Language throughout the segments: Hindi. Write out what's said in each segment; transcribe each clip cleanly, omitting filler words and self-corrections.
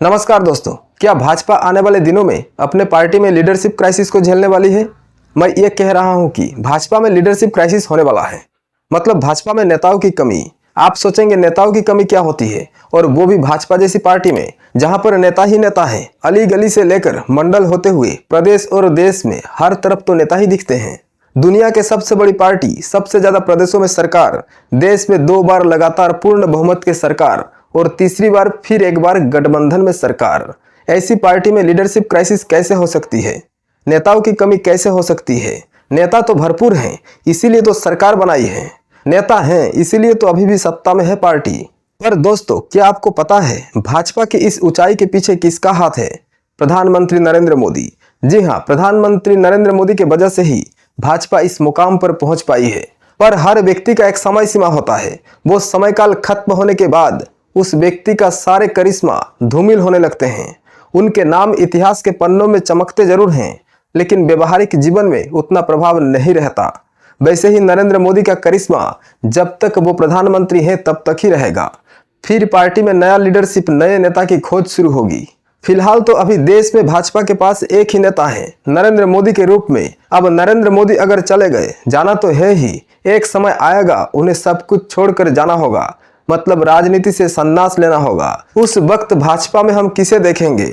नमस्कार दोस्तों, क्या भाजपा आने वाले दिनों में अपने पार्टी में लीडरशिप क्राइसिस को झेलने वाली है? मैं ये कह रहा हूं कि भाजपा में लीडरशिप क्राइसिस होने वाला है। मतलब भाजपा में नेताओं की कमी। आप सोचेंगे नेताओं की कमी क्या होती है, और वो भी भाजपा जैसी पार्टी में जहां पर नेता ही नेता है। अली गली से लेकर मंडल होते हुए प्रदेश और देश में हर तरफ तो नेता ही दिखते हैं। दुनिया के सबसे बड़ी पार्टी, सबसे ज्यादा प्रदेशों में सरकार, देश में 2 बार लगातार पूर्ण बहुमत के सरकार और तीसरी बार फिर एक बार गठबंधन में सरकार। ऐसी पार्टी में लीडरशिप क्राइसिस कैसे हो सकती है? नेताओं की कमी कैसे हो सकती है? नेता तो भरपूर हैं, इसीलिए तो सरकार बनाई है। नेता हैं, इसीलिए तो अभी भी सत्ता में है पार्टी। पर दोस्तों, क्या आपको पता है भाजपा की इस ऊंचाई के पीछे किसका हाथ है? प्रधानमंत्री नरेंद्र मोदी। जी हाँ, प्रधानमंत्री नरेंद्र मोदी की वजह से ही भाजपा इस मुकाम पर पहुंच पाई है। पर हर व्यक्ति का एक समय सीमा होता है। वो समय काल खत्म होने के बाद उस व्यक्ति का सारे करिश्मा धूमिल होने लगते हैं। उनके नाम इतिहास के पन्नों में चमकते जरूर हैं, लेकिन व्यवहारिक जीवन में उतना प्रभाव नहीं रहता। वैसे ही नरेंद्र मोदी का करिश्मा जब तक वो प्रधानमंत्री हैं तब तक ही रहेगा। फिर पार्टी में नया लीडरशिप, नए नेता की खोज शुरू होगी। फिलहाल तो अभी देश में भाजपा के पास एक ही नेता है, नरेंद्र मोदी के रूप में। अब नरेंद्र मोदी अगर चले गए, जाना तो है ही, एक समय आएगा उन्हें सब कुछ छोड़कर जाना होगा। मतलब राजनीति से संन्यास लेना होगा। उस वक्त भाजपा में हम किसे देखेंगे,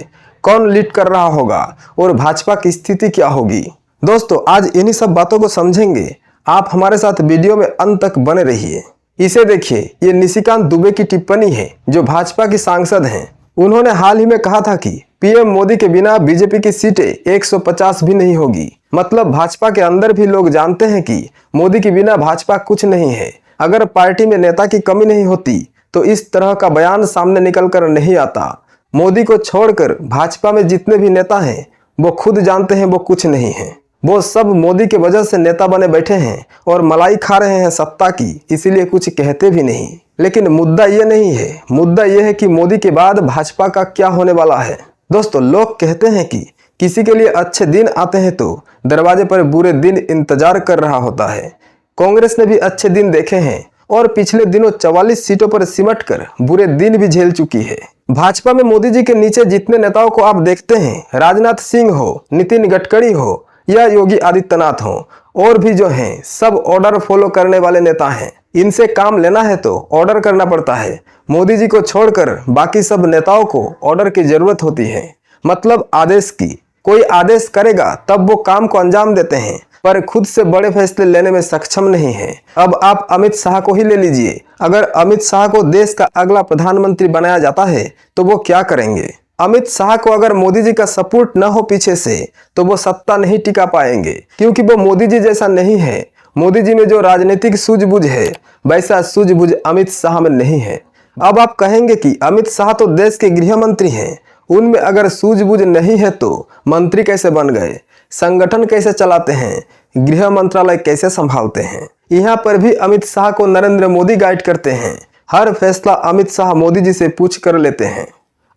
कौन लीड कर रहा होगा और भाजपा की स्थिति क्या होगी? दोस्तों, आज इन्हीं सब बातों को समझेंगे। आप हमारे साथ वीडियो में अंत तक बने रहिए। इसे देखिए, ये निशिकांत दुबे की टिप्पणी है, जो भाजपा की सांसद हैं। उन्होंने हाल ही में कहा था कि पीएम मोदी के बिना बीजेपी की सीटें 150 भी नहीं होगी। मतलब भाजपा के अंदर भी लोग जानते हैं कि मोदी के बिना भाजपा कुछ नहीं है। अगर पार्टी में नेता की कमी नहीं होती तो इस तरह का बयान सामने निकल कर नहीं आता। मोदी को छोड़कर भाजपा में जितने भी नेता हैं वो खुद जानते हैं वो कुछ नहीं है। वो सब मोदी के वजह से नेता बने बैठे हैं और मलाई खा रहे हैं सत्ता की, इसीलिए कुछ कहते भी नहीं। लेकिन मुद्दा ये नहीं है। मुद्दा ये है कि मोदी के बाद भाजपा का क्या होने वाला है। दोस्तों, लोग कहते हैं कि किसी के लिए अच्छे दिन आते हैं तो दरवाजे पर बुरे दिन इंतजार कर रहा होता है। कांग्रेस ने भी अच्छे दिन देखे हैं और पिछले दिनों 44 सीटों पर सिमट कर बुरे दिन भी झेल चुकी है। भाजपा में मोदी जी के नीचे जितने नेताओं को आप देखते हैं, राजनाथ सिंह हो, नितिन गडकरी हो या योगी आदित्यनाथ हो, और भी जो हैं, सब ऑर्डर फॉलो करने वाले नेता हैं। इनसे काम लेना है तो ऑर्डर करना पड़ता है। मोदी जी को छोड़कर बाकी सब नेताओं को ऑर्डर की जरूरत होती है, मतलब आदेश की। कोई आदेश करेगा तब वो काम को अंजाम देते हैं, पर खुद से बड़े फैसले लेने में सक्षम नहीं है। अब आप अमित शाह को ही ले लीजिए। अगर अमित शाह को देश का अगला प्रधानमंत्री बनाया जाता है तो वो क्या करेंगे? अमित शाह को अगर मोदी जी का सपोर्ट न हो पीछे से तो वो सत्ता नहीं टिका पाएंगे, क्योंकि वो मोदी जी जैसा नहीं है। मोदी जी में जो राजनीतिक सूझबूझ है, वैसा सूझबूझ अमित शाह में नहीं है। अब आप कहेंगे कि अमित शाह तो देश के गृह मंत्री हैं, उनमें अगर सूझबूझ नहीं है तो मंत्री कैसे बन गए, संगठन कैसे चलाते हैं, गृह मंत्रालय कैसे संभालते हैं? यहाँ पर भी अमित शाह को नरेंद्र मोदी गाइड करते हैं। हर फैसला अमित शाह मोदी जी से पूछ कर लेते हैं।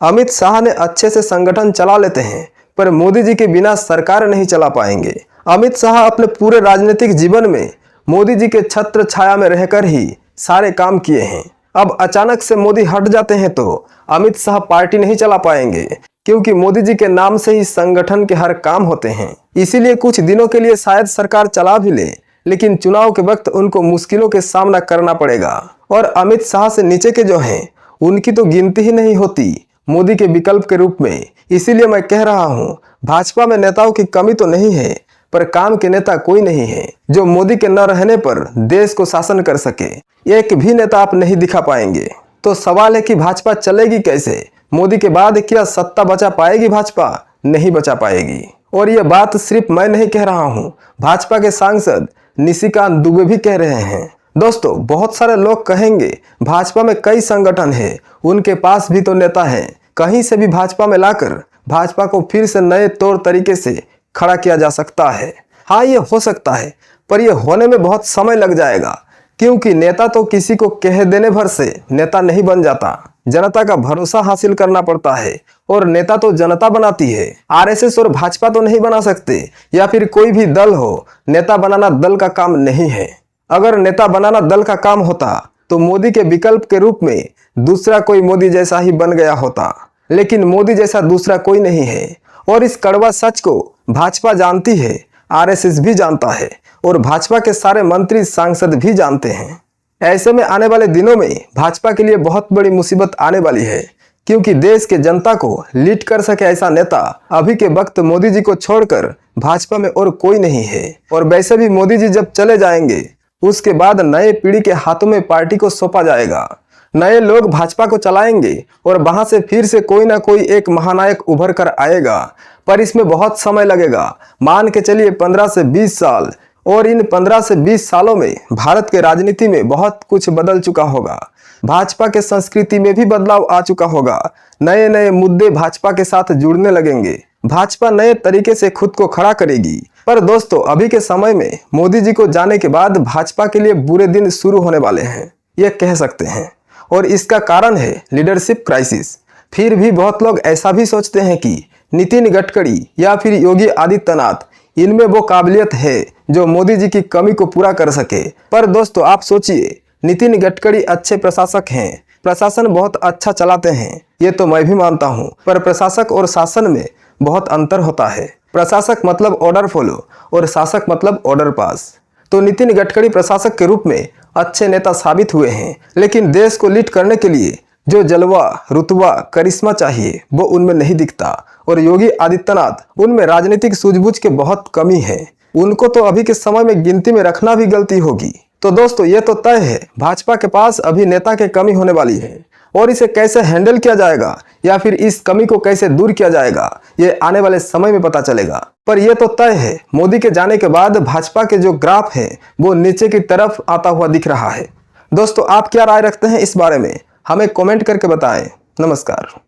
अमित शाह ने अच्छे से संगठन चला लेते हैं, पर मोदी जी के बिना सरकार नहीं चला पाएंगे। अमित शाह अपने पूरे राजनीतिक जीवन में मोदी जी के छत्र छाया में रहकर ही सारे काम किए हैं। अब अचानक से मोदी हट जाते हैं तो अमित शाह पार्टी नहीं चला पाएंगे, क्योंकि मोदी जी के नाम से ही संगठन के हर काम होते हैं। इसीलिए कुछ दिनों के लिए शायद सरकार चला भी ले, लेकिन चुनाव के वक्त उनको मुश्किलों के सामना करना पड़ेगा। और अमित शाह से नीचे के जो हैं, उनकी तो गिनती ही नहीं होती मोदी के विकल्प के रूप में। इसीलिए मैं कह रहा हूँ, भाजपा में नेताओं की कमी तो नहीं है, पर काम के नेता कोई नहीं है जो मोदी के न रहने पर देश को शासन कर सके। एक भी नेता आप नहीं दिखा पाएंगे। तो सवाल है कि भाजपा चलेगी कैसे? मोदी के बाद क्या सत्ता बचा पाएगी भाजपा? नहीं बचा पाएगी। और यह बात सिर्फ मैं नहीं कह रहा हूँ, भाजपा के सांसद निशिकांत दुबे भी कह रहे हैं। दोस्तों, बहुत सारे लोग कहेंगे भाजपा में कई संगठन है, उनके पास भी तो नेता हैं, कहीं से भी भाजपा में लाकर भाजपा को फिर से नए तौर तरीके से खड़ा किया जा सकता है। हाँ, ये हो सकता है, पर यह होने में बहुत समय लग जाएगा, क्योंकि नेता तो किसी को कह देने भर से नेता नहीं बन जाता। जनता का भरोसा हासिल करना पड़ता है, और नेता तो जनता बनाती है। आरएसएस और भाजपा तो नहीं बना सकते, या फिर कोई भी दल हो। नेता बनाना दल का काम नहीं है। अगर नेता बनाना दल का काम होता तो मोदी के विकल्प के रूप में दूसरा कोई मोदी जैसा ही बन गया होता। लेकिन मोदी जैसा दूसरा कोई नहीं है। और इस कड़वा सच को भाजपा जानती है, आरएसएस भी जानता है और भाजपा के सारे मंत्री सांसद भी जानते हैं। ऐसे में आने वाले दिनों में भाजपा के लिए बहुत बड़ी मुसीबत आने वाली है, क्योंकि देश के जनता को लीड कर सके ऐसा नेता अभी के वक्त मोदी जी को छोड़कर भाजपा में और कोई नहीं है। और वैसे भी मोदी जी जब चले जाएंगे उसके बाद नए पीढ़ी के हाथों में पार्टी को सौंपा जाएगा। नए लोग भाजपा को चलाएंगे और वहां से फिर से कोई ना कोई एक महानायक उभर कर आएगा, पर इसमें बहुत समय लगेगा। मान के चलिए 15 से 20 साल। और इन 15 से 20 सालों में भारत के राजनीति में बहुत कुछ बदल चुका होगा। भाजपा के संस्कृति में भी बदलाव आ चुका होगा। नए नए मुद्दे भाजपा के साथ जुड़ने लगेंगे। भाजपा नए तरीके से खुद को खड़ा करेगी। पर दोस्तों, अभी के समय में मोदी जी को जाने के बाद भाजपा के लिए बुरे दिन शुरू होने वाले हैं, ये कह सकते हैं। और इसका कारण है लीडरशिप क्राइसिस। फिर भी बहुत लोग ऐसा भी सोचते हैं कि नितिन गडकरी या फिर योगी आदित्यनाथ, इनमें वो काबिलियत है जो मोदी जी की कमी को पूरा कर सके। पर दोस्तों, आप सोचिए, नितिन गडकरी अच्छे प्रशासक हैं, प्रशासन बहुत अच्छा चलाते हैं, ये तो मैं भी मानता हूँ। पर प्रशासक और शासन में बहुत अंतर होता है। प्रशासक मतलब ऑर्डर फॉलो और शासक मतलब ऑर्डर पास। तो नितिन गडकरी प्रशासक के रूप में अच्छे नेता साबित हुए हैं, लेकिन देश को लीड करने के लिए जो जलवा, रुतबा, करिश्मा चाहिए वो उनमें नहीं दिखता। और योगी आदित्यनाथ, उनमें राजनीतिक सूझबूझ के बहुत कमी है। उनको तो अभी के समय में गिनती में रखना भी गलती होगी। तो दोस्तों, ये तो तय है, भाजपा के पास अभी नेता की कमी होने वाली है। और इसे कैसे हैंडल किया जाएगा या फिर इस कमी को कैसे दूर किया जाएगा, ये आने वाले समय में पता चलेगा। पर यह तो तय है, मोदी के जाने के बाद भाजपा के जो ग्राफ है वो नीचे की तरफ आता हुआ दिख रहा है। दोस्तों, आप क्या राय रखते हैं इस बारे में, हमें कमेंट करके बताएं। नमस्कार।